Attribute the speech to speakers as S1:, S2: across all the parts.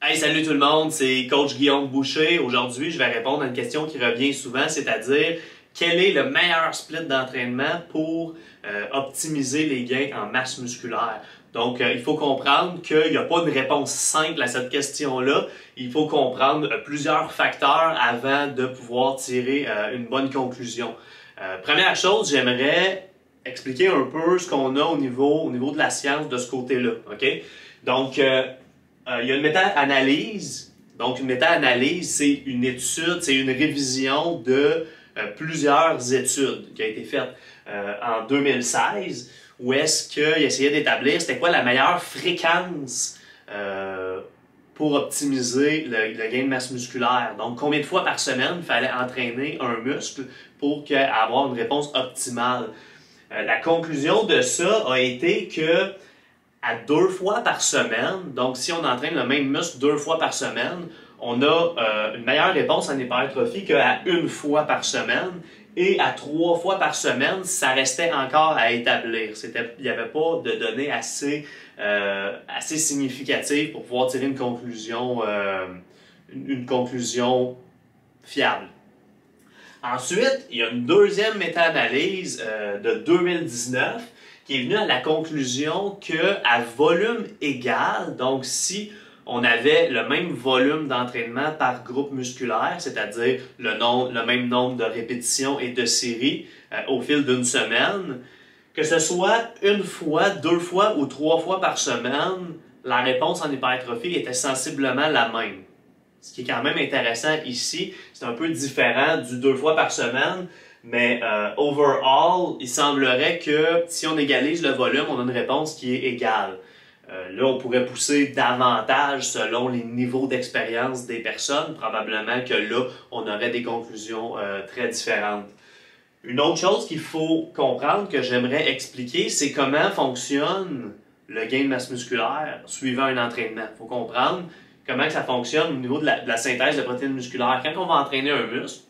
S1: Hey, salut tout le monde, c'est Coach Guillaume Boucher. Aujourd'hui, je vais répondre à une question qui revient souvent, c'est-à-dire quel est le meilleur split d'entraînement pour optimiser les gains en masse musculaire? Donc, il faut comprendre qu'il n'y a pas de réponse simple à cette question-là. Il faut comprendre plusieurs facteurs avant de pouvoir tirer une bonne conclusion. Première chose, j'aimerais expliquer un peu ce qu'on a au niveau de la science de ce côté-là. OK? Donc, il y a une méta-analyse. Donc, une méta-analyse, c'est une étude, c'est une révision de plusieurs études qui a été faite en 2016, où est-ce qu'il essayait d'établir c'était quoi la meilleure fréquence pour optimiser le gain de masse musculaire. Donc, combien de fois par semaine il fallait entraîner un muscle pour avoir une réponse optimale. La conclusion de ça a été que à 2 fois par semaine, donc si on entraîne le même muscle 2 fois par semaine, on a une meilleure réponse en hypertrophie qu'à 1 fois par semaine. Et à 3 fois par semaine, ça restait encore à établir. Il n'y avait pas de données assez significatives pour pouvoir tirer une conclusion fiable. Ensuite, il y a une deuxième méta-analyse de 2019 qui est venue à la conclusion qu'à volume égal, donc si on avait le même volume d'entraînement par groupe musculaire, c'est-à-dire le même nombre de répétitions et de séries au fil d'une semaine, que ce soit 1 fois, 2 fois ou 3 fois par semaine, la réponse en hypertrophie était sensiblement la même. Ce qui est quand même intéressant ici, c'est un peu différent du 2 fois par semaine, mais overall, il semblerait que si on égalise le volume, on a une réponse qui est égale. Là, on pourrait pousser davantage selon les niveaux d'expérience des personnes. Probablement que là, on aurait des conclusions très différentes. Une autre chose qu'il faut comprendre, que j'aimerais expliquer, c'est comment fonctionne le gain de masse musculaire suivant un entraînement. Il faut comprendre comment ça fonctionne au niveau de la synthèse de protéines musculaires. Quand on va entraîner un muscle,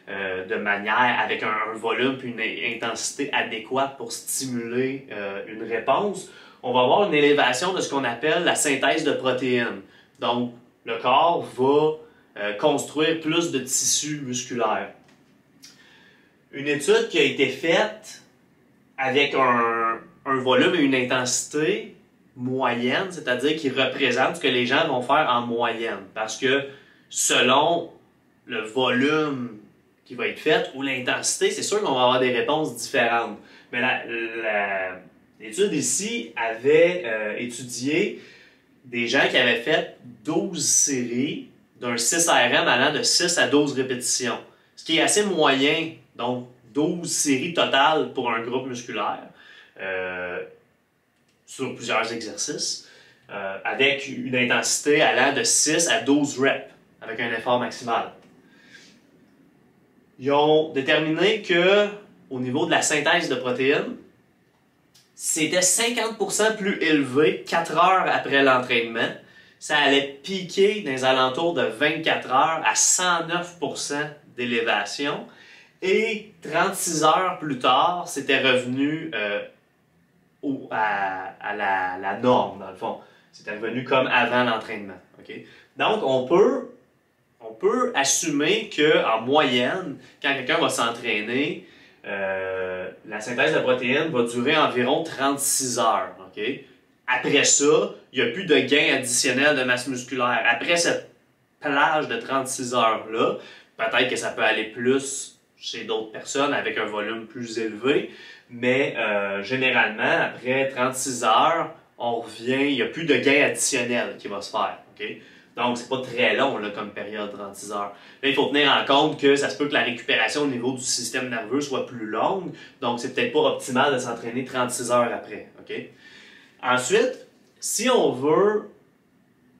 S1: de manière avec un volume et une intensité adéquate pour stimuler une réponse, on va avoir une élévation de ce qu'on appelle la synthèse de protéines. Donc, le corps va construire plus de tissu musculaire. Une étude qui a été faite avec un volume et une intensité moyenne, c'est-à-dire qui représente ce que les gens vont faire en moyenne. Parce que selon le volume qui va être fait ou l'intensité, c'est sûr qu'on va avoir des réponses différentes. Mais l'étude ici avait étudié des gens qui avaient fait 12 séries d'un 6RM allant de 6 à 12 répétitions. Ce qui est assez moyen, donc 12 séries totales pour un groupe musculaire sur plusieurs exercices, avec une intensité allant de 6 à 12 reps, avec un effort maximal. Ils ont déterminé que, au niveau de la synthèse de protéines, c'était 50% plus élevé 4 heures après l'entraînement. Ça allait piquer dans les alentours de 24 heures à 109% d'élévation. Et 36 heures plus tard, c'était revenu à la norme, dans le fond. C'était revenu comme avant l'entraînement. Okay? Donc, on peut assumer qu'en moyenne, quand quelqu'un va s'entraîner, la synthèse de protéines va durer environ 36 heures. Okay? Après ça, il n'y a plus de gain additionnel de masse musculaire. Après cette plage de 36 heures-là, peut-être que ça peut aller plus chez d'autres personnes avec un volume plus élevé, mais généralement, après 36 heures, on revient, il n'y a plus de gain additionnel qui va se faire. Okay? Donc, c'est pas très long là, comme période, 36 heures. Là, il faut tenir en compte que ça se peut que la récupération au niveau du système nerveux soit plus longue. Donc, c'est peut-être pas optimal de s'entraîner 36 heures après. Okay? Ensuite, si on veut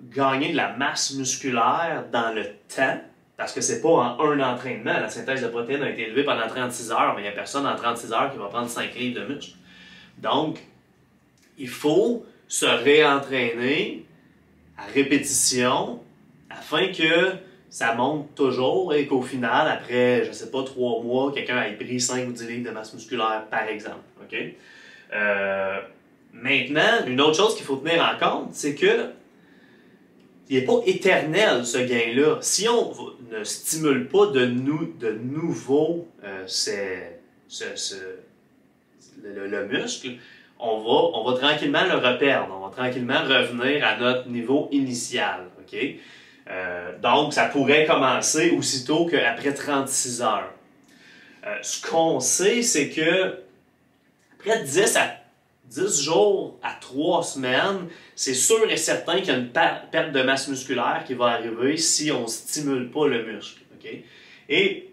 S1: gagner de la masse musculaire dans le temps, parce que c'est pas en un entraînement, la synthèse de protéines a été élevée pendant 36 heures, mais il n'y a personne en 36 heures qui va prendre 5 livres de muscle. Donc, il faut se réentraîner à répétition, afin que ça monte toujours et qu'au final, après, je sais pas, 3 mois, quelqu'un ait pris 5 ou 10 livres de masse musculaire, par exemple. Okay? Maintenant, une autre chose qu'il faut tenir en compte, c'est que il n'est pas éternel, ce gain-là. Si on ne stimule pas de nouveau le muscle, on va tranquillement le reperdre. On va tranquillement revenir à notre niveau initial. Okay? Donc, ça pourrait commencer aussitôt qu'après 36 heures. Ce qu'on sait, c'est que après 10 jours à 3 semaines, c'est sûr et certain qu'il y a une perte de masse musculaire qui va arriver si on ne stimule pas le muscle. Okay? Et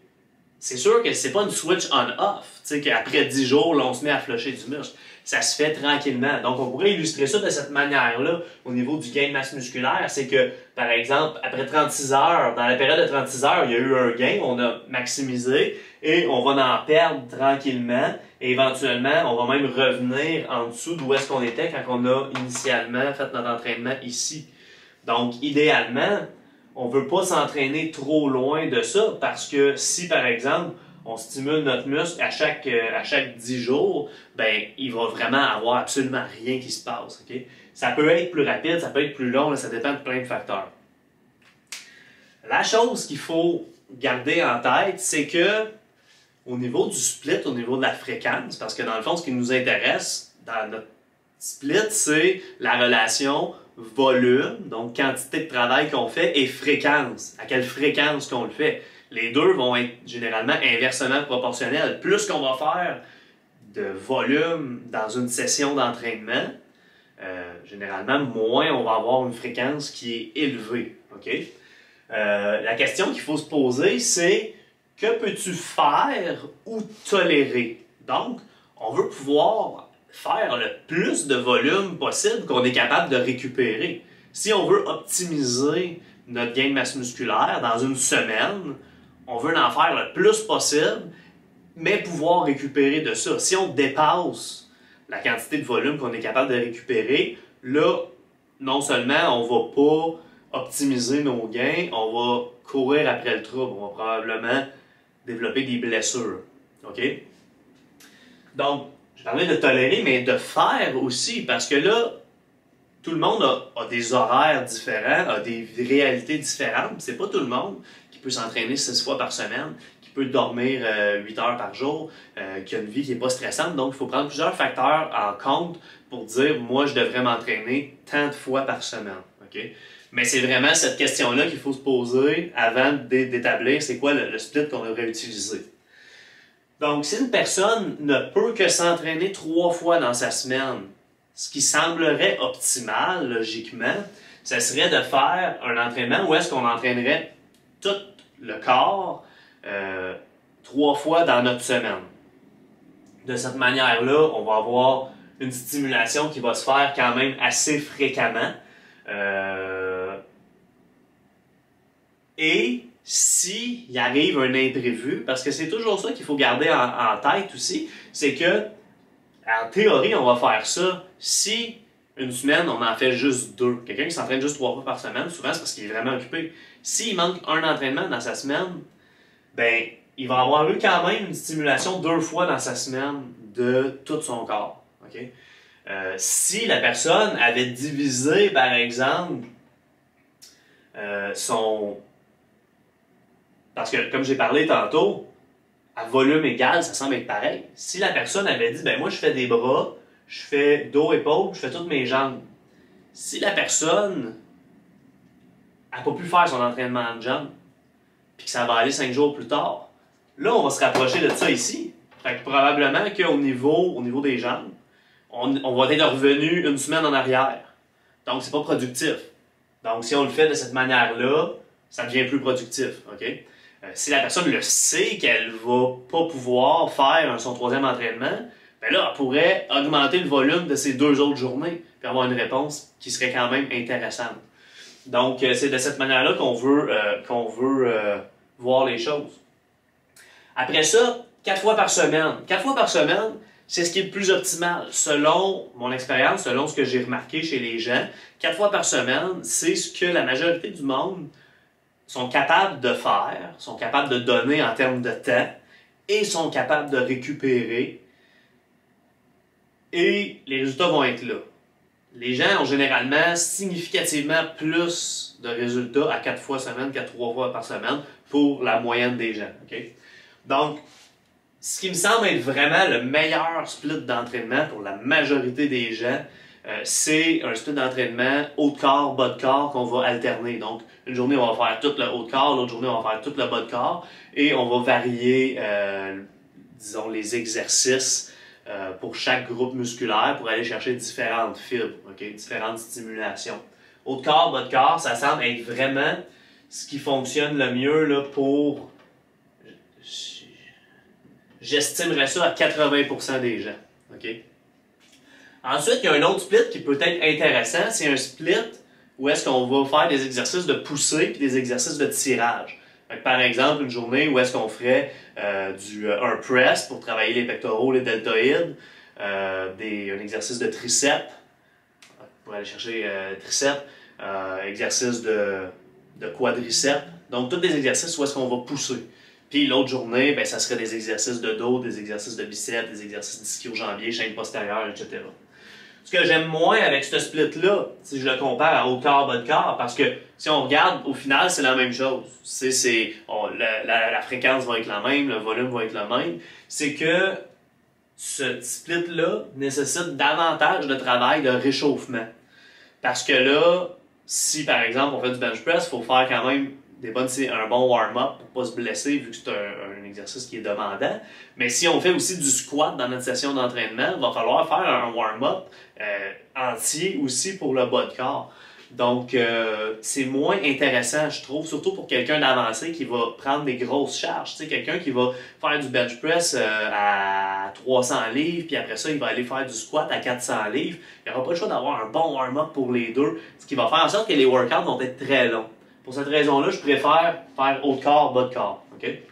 S1: c'est sûr que c'est pas une switch on-off, qu'après 10 jours, là, on se met à flusher du muscle. Ça se fait tranquillement. Donc, on pourrait illustrer ça de cette manière-là au niveau du gain de masse musculaire. C'est que, par exemple, après 36 heures, dans la période de 36 heures, il y a eu un gain, on a maximisé et on va en perdre tranquillement. Et éventuellement, on va même revenir en dessous d'où est-ce qu'on était quand on a initialement fait notre entraînement ici. Donc, idéalement, on ne veut pas s'entraîner trop loin de ça parce que si, par exemple, on stimule notre muscle à chaque 10 jours, ben, il va vraiment avoir absolument rien qui se passe. Okay? Ça peut être plus rapide, ça peut être plus long, là, ça dépend de plein de facteurs. La chose qu'il faut garder en tête, c'est que au niveau du split, au niveau de la fréquence, parce que dans le fond, ce qui nous intéresse dans notre split, c'est la relation volume, donc quantité de travail qu'on fait, et fréquence. À quelle fréquence qu'on le fait. Les deux vont être généralement inversement proportionnels. Plus qu'on va faire de volume dans une session d'entraînement, généralement, moins on va avoir une fréquence qui est élevée. Okay? La question qu'il faut se poser, c'est que peux-tu faire ou tolérer? Donc, on veut pouvoir faire le plus de volume possible qu'on est capable de récupérer. Si on veut optimiser notre gain de masse musculaire dans une semaine, on veut en faire le plus possible, mais pouvoir récupérer de ça. Si on dépasse la quantité de volume qu'on est capable de récupérer, là, non seulement on ne va pas optimiser nos gains, on va courir après le trouble. On va probablement développer des blessures. OK? Donc, je parlais de tolérer, mais de faire aussi, parce que là, tout le monde a des horaires différents, a des réalités différentes. C'est pas tout le monde qui peut s'entraîner 6 fois par semaine, qui peut dormir 8 heures par jour, qui a une vie qui n'est pas stressante. Donc, il faut prendre plusieurs facteurs en compte pour dire, moi, je devrais m'entraîner tant de fois par semaine. Okay? Mais c'est vraiment cette question-là qu'il faut se poser avant d'établir c'est quoi le split qu'on devrait utiliser. Donc, si une personne ne peut que s'entraîner 3 fois dans sa semaine, ce qui semblerait optimal, logiquement, ce serait de faire un entraînement où est-ce qu'on entraînerait tout le corps 3 fois dans notre semaine. De cette manière-là, on va avoir une stimulation qui va se faire quand même assez fréquemment. Et s'il arrive un imprévu, parce que c'est toujours ça qu'il faut garder en tête aussi, c'est que, en théorie, on va faire ça si une semaine, on en fait juste 2. Quelqu'un qui s'entraîne juste 3 fois par semaine, souvent c'est parce qu'il est vraiment occupé. S'il manque un entraînement dans sa semaine, ben, il va avoir eu quand même une stimulation 2 fois dans sa semaine de tout son corps. Okay? Si la personne avait divisé, par exemple, parce que, comme j'ai parlé tantôt, à volume égal, ça semble être pareil. Si la personne avait dit, ben moi je fais des bras, je fais dos, épaules, je fais toutes mes jambes. Si la personne n'a pas pu faire son entraînement de jambes, puis que ça va aller 5 jours plus tard, là on va se rapprocher de ça ici. Fait que probablement qu'au niveau des jambes, on va être revenu une semaine en arrière. Donc c'est pas productif. Donc si on le fait de cette manière-là, ça devient plus productif. Okay? Si la personne le sait qu'elle va pas pouvoir faire son 3e entraînement, ben là, elle pourrait augmenter le volume de ses 2 autres journées puis avoir une réponse qui serait quand même intéressante. Donc, c'est de cette manière-là qu'on veut voir les choses. Après ça, 4 fois par semaine. 4 fois par semaine, c'est ce qui est le plus optimal. Selon mon expérience, selon ce que j'ai remarqué chez les gens, 4 fois par semaine, c'est ce que la majorité du monde sont capables de faire, sont capables de donner en termes de temps et sont capables de récupérer. Et les résultats vont être là. les gens ont généralement significativement plus de résultats à 4 fois semaine qu'à 3 fois par semaine pour la moyenne des gens. Okay? Donc, ce qui me semble être vraiment le meilleur split d'entraînement pour la majorité des gens, c'est un split d'entraînement haut de corps, bas de corps qu'on va alterner. Donc, une journée, on va faire tout le haut de corps, l'autre journée, on va faire tout le bas de corps et on va varier, disons, les exercices pour chaque groupe musculaire pour aller chercher différentes fibres, okay? Différentes stimulations. Haut de corps, bas de corps, ça semble être vraiment ce qui fonctionne le mieux là, pour... J'estimerais ça à 80% des gens. Okay? Ensuite, il y a un autre split qui peut être intéressant. C'est un split où est-ce qu'on va faire des exercices de poussée et des exercices de tirage. Donc, par exemple, une journée où est-ce qu'on ferait un press pour travailler les pectoraux, les deltoïdes, un exercice de triceps pour aller chercher triceps, exercice de quadriceps. Donc, tous des exercices où est-ce qu'on va pousser. Puis l'autre journée, ben, ça serait des exercices de dos, des exercices de biceps, des exercices d'ischio-jambier, chaîne postérieure, etc. Ce que j'aime moins avec ce split-là, si je le compare à haut de corps, bas de corps, parce que si on regarde, au final, c'est la même chose. La fréquence va être la même, le volume va être le même. C'est que ce split-là nécessite davantage de travail de réchauffement. Parce que là, si par exemple on fait du bench press, il faut faire quand même un bon warm-up pour ne pas se blesser vu que c'est un exercice qui est demandant. Mais si on fait aussi du squat dans notre session d'entraînement, il va falloir faire un warm-up entier aussi pour le bas de corps. Donc, c'est moins intéressant, je trouve, surtout pour quelqu'un d'avancé qui va prendre des grosses charges. Tu sais, quelqu'un qui va faire du bench press à 300 livres, puis après ça, il va aller faire du squat à 400 livres. Il n'y aura pas le choix d'avoir un bon warm-up pour les deux, ce qui va faire en sorte que les workouts vont être très longs. Pour cette raison-là, je préfère faire haut de corps, bas de corps. Okay?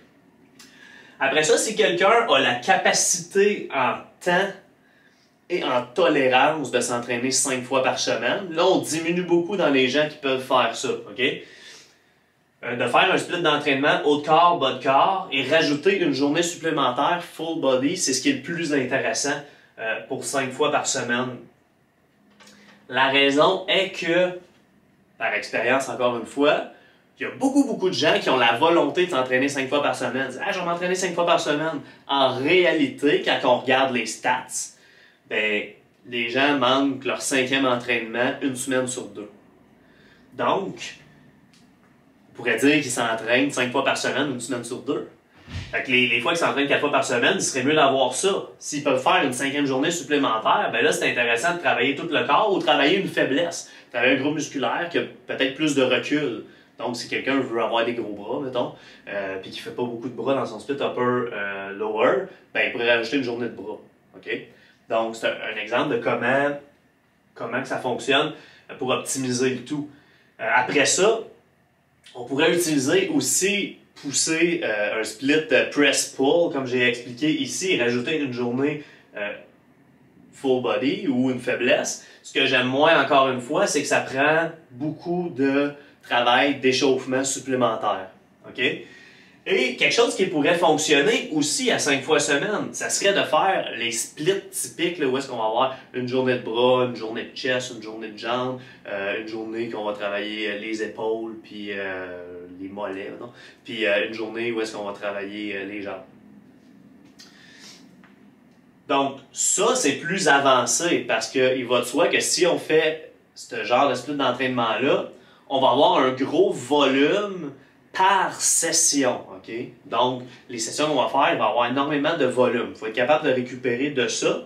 S1: Après ça, si quelqu'un a la capacité en temps et en tolérance de s'entraîner 5 fois par semaine, là, on diminue beaucoup dans les gens qui peuvent faire ça. Okay? De faire un split d'entraînement haut de corps, bas de corps et rajouter une journée supplémentaire full body, c'est ce qui est le plus intéressant pour 5 fois par semaine. La raison est que, par expérience encore une fois, il y a beaucoup de gens qui ont la volonté de s'entraîner 5 fois par semaine. Ils disent « je vais m'entraîner 5 fois par semaine ». En réalité, quand on regarde les stats, ben, les gens manquent leur 5e entraînement une semaine sur 2. Donc, on pourrait dire qu'ils s'entraînent 5 fois par semaine une semaine sur 2. Fait que les fois qu'ils s'entraînent 4 fois par semaine, il serait mieux d'avoir ça. S'ils peuvent faire une 5e journée supplémentaire, ben là, c'est intéressant de travailler tout le corps ou travailler une faiblesse. Travailler un groupe musculaire qui a peut-être plus de recul. Donc, si quelqu'un veut avoir des gros bras, mettons, puis qui ne fait pas beaucoup de bras dans son split upper-lower, ben, il pourrait rajouter une journée de bras. Okay? Donc, c'est un exemple de comment que ça fonctionne pour optimiser le tout. Après ça, on pourrait utiliser aussi pousser un split press-pull, comme j'ai expliqué ici, et rajouter une journée full body ou une faiblesse. Ce que j'aime moins, encore une fois, c'est que ça prend beaucoup de travail d'échauffement supplémentaire. Okay? Et quelque chose qui pourrait fonctionner aussi à 5 fois semaine, ça serait de faire les splits typiques, là, où est-ce qu'on va avoir une journée de bras, une journée de chest, une journée de jambes, une journée qu'on va travailler les épaules, puis les mollets, non? Puis une journée où est-ce qu'on va travailler les jambes. Donc, ça, c'est plus avancé parce qu'il va de soi que si on fait ce genre de split d'entraînement-là, on va avoir un gros volume par session. Okay? Donc, les sessions qu'on va faire, il va y avoir énormément de volume. Il faut être capable de récupérer de ça.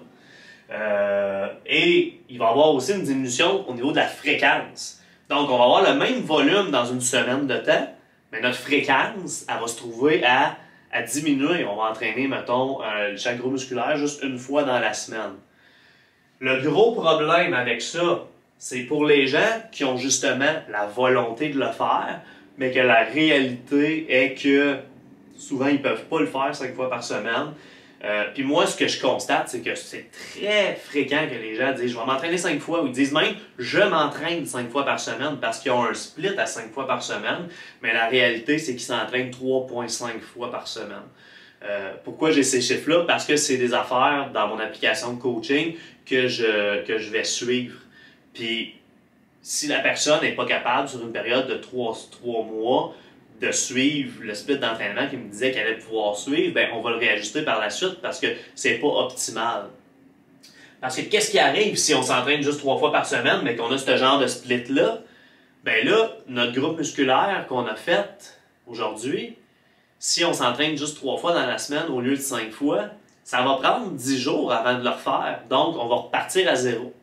S1: Et il va y avoir aussi une diminution au niveau de la fréquence. Donc, on va avoir le même volume dans une semaine de temps, mais notre fréquence, elle va se trouver à diminuer. On va entraîner, mettons, chaque groupe musculaire juste une fois dans la semaine. Le gros problème avec ça, c'est pour les gens qui ont justement la volonté de le faire, mais que la réalité est que souvent ils ne peuvent pas le faire 5 fois par semaine. Puis moi, ce que je constate, c'est que c'est très fréquent que les gens disent « je vais m'entraîner 5 fois » ou ils disent même « je m'entraîne 5 fois par semaine » parce qu'ils ont un split à 5 fois par semaine, mais la réalité, c'est qu'ils s'entraînent 3,5 fois par semaine. Pourquoi j'ai ces chiffres-là? Parce que c'est des affaires dans mon application de coaching que je vais suivre. Puis, si la personne n'est pas capable, sur une période de 3 mois, de suivre le split d'entraînement qu'il me disait qu'elle allait pouvoir suivre, ben on va le réajuster par la suite parce que c'est pas optimal. Parce que qu'est-ce qui arrive si on s'entraîne juste 3 fois par semaine, mais qu'on a ce genre de split-là? Ben là, notre groupe musculaire qu'on a fait aujourd'hui, si on s'entraîne juste 3 fois dans la semaine au lieu de 5 fois, ça va prendre 10 jours avant de le refaire. Donc, on va repartir à zéro.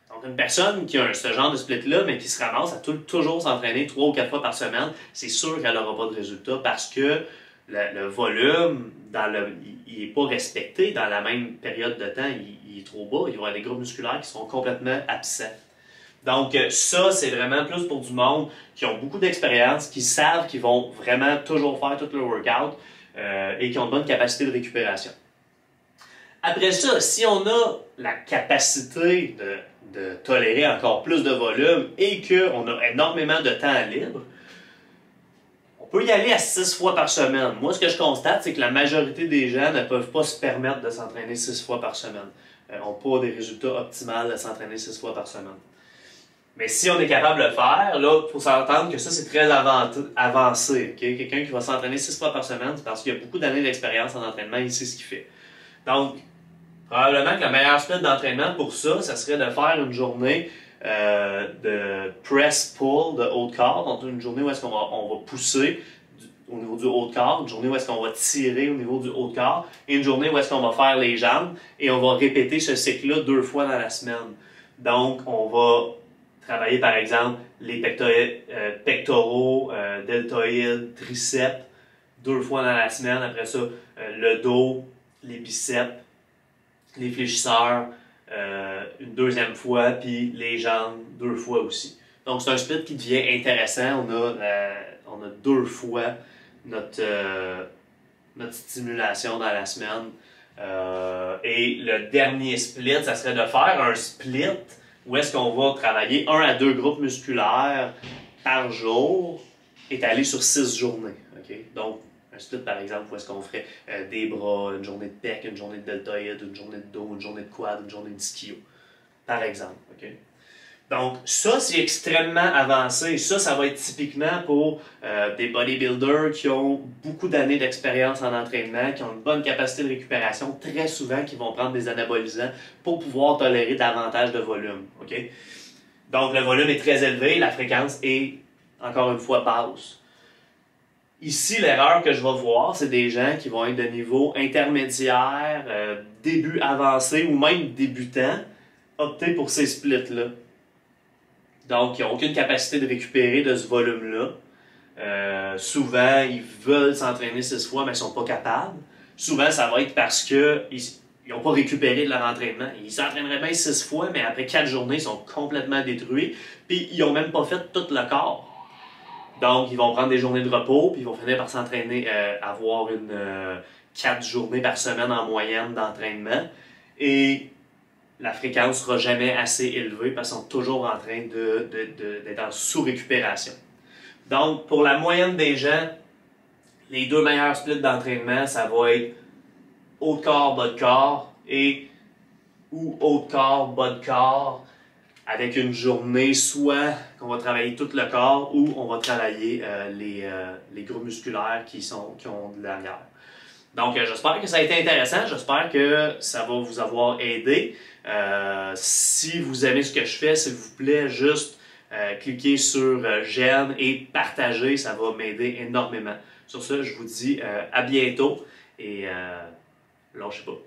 S1: Donc, une personne qui a ce genre de split-là, mais qui se ramasse à toujours s'entraîner 3 ou 4 fois par semaine, c'est sûr qu'elle n'aura pas de résultat parce que le volume, il n'est pas respecté dans la même période de temps, il est trop bas. Il va y avoir des groupes musculaires qui sont complètement absents. Donc, ça, c'est vraiment plus pour du monde qui ont beaucoup d'expérience, qui savent qu'ils vont vraiment toujours faire tout le workout et qui ont de bonnes capacités de récupération. Après ça, si on a la capacité de tolérer encore plus de volume et qu'on a énormément de temps libre, on peut y aller à 6 fois par semaine. Moi, ce que je constate, c'est que la majorité des gens ne peuvent pas se permettre de s'entraîner 6 fois par semaine. N'ont pas des résultats optimaux de s'entraîner 6 fois par semaine. Mais si on est capable de le faire, là, il faut s'entendre que ça, c'est très avancé. Okay? Quelqu'un qui va s'entraîner 6 fois par semaine, c'est parce qu'il y a beaucoup d'années d'expérience en entraînement, il sait ce qu'il fait. Donc, probablement que la meilleure split d'entraînement pour ça, ça serait de faire une journée de press-pull de haut de corps, donc une journée où est-ce qu'on va pousser au niveau du haut de corps, une journée où est-ce qu'on va tirer au niveau du haut de corps, et une journée où est-ce qu'on va faire les jambes, et on va répéter ce cycle-là 2 fois dans la semaine. Donc, on va travailler par exemple les pectoraux, deltoïdes, triceps, 2 fois dans la semaine, après ça, le dos, les biceps, les fléchisseurs, une 2e fois, puis les jambes 2 fois aussi. Donc, c'est un split qui devient intéressant. On a 2 fois notre stimulation dans la semaine. Et le dernier split, ça serait de faire un split où est-ce qu'on va travailler 1 à 2 groupes musculaires par jour, étalé sur 6 journées. Okay? Donc, un split, par exemple, où est-ce qu'on ferait des bras, une journée de pec, une journée de deltoïde, une journée de dos, une journée de quad, une journée d'ischio, par exemple. Okay? Donc, ça, c'est extrêmement avancé. Ça va être typiquement pour des bodybuilders qui ont beaucoup d'années d'expérience en entraînement, qui ont une bonne capacité de récupération, très souvent qui vont prendre des anabolisants pour pouvoir tolérer davantage de volume. Okay? Donc, le volume est très élevé, la fréquence est, encore une fois, basse. Ici, l'erreur que je vais voir, c'est des gens qui vont être de niveau intermédiaire, début avancé ou même débutant, opter pour ces splits-là. Donc, ils n'ont aucune capacité de récupérer de ce volume-là. Souvent, ils veulent s'entraîner 6 fois, mais ils ne sont pas capables. Souvent, ça va être parce qu'ils n'ont pas récupéré de leur entraînement. Ils s'entraîneraient bien 6 fois, mais après 4 journées, ils sont complètement détruits. Puis, ils n'ont même pas fait tout le corps. Donc, ils vont prendre des journées de repos, puis ils vont finir par s'entraîner, avoir 4 journées par semaine en moyenne d'entraînement. Et la fréquence ne sera jamais assez élevée parce qu'ils sont toujours en train d'être en sous-récupération. Donc, pour la moyenne des gens, les 2 meilleurs splits d'entraînement, ça va être haut de corps, bas de corps, ou haut de corps, bas de corps, avec une journée soit qu'on va travailler tout le corps ou on va travailler les groupes musculaires qui ont de l'arrière. Donc, j'espère que ça a été intéressant. J'espère que ça va vous avoir aidé. Si vous aimez ce que je fais, s'il vous plaît, juste cliquez sur j'aime et partagez. Ça va m'aider énormément. Sur ce, je vous dis à bientôt et lâchez pas.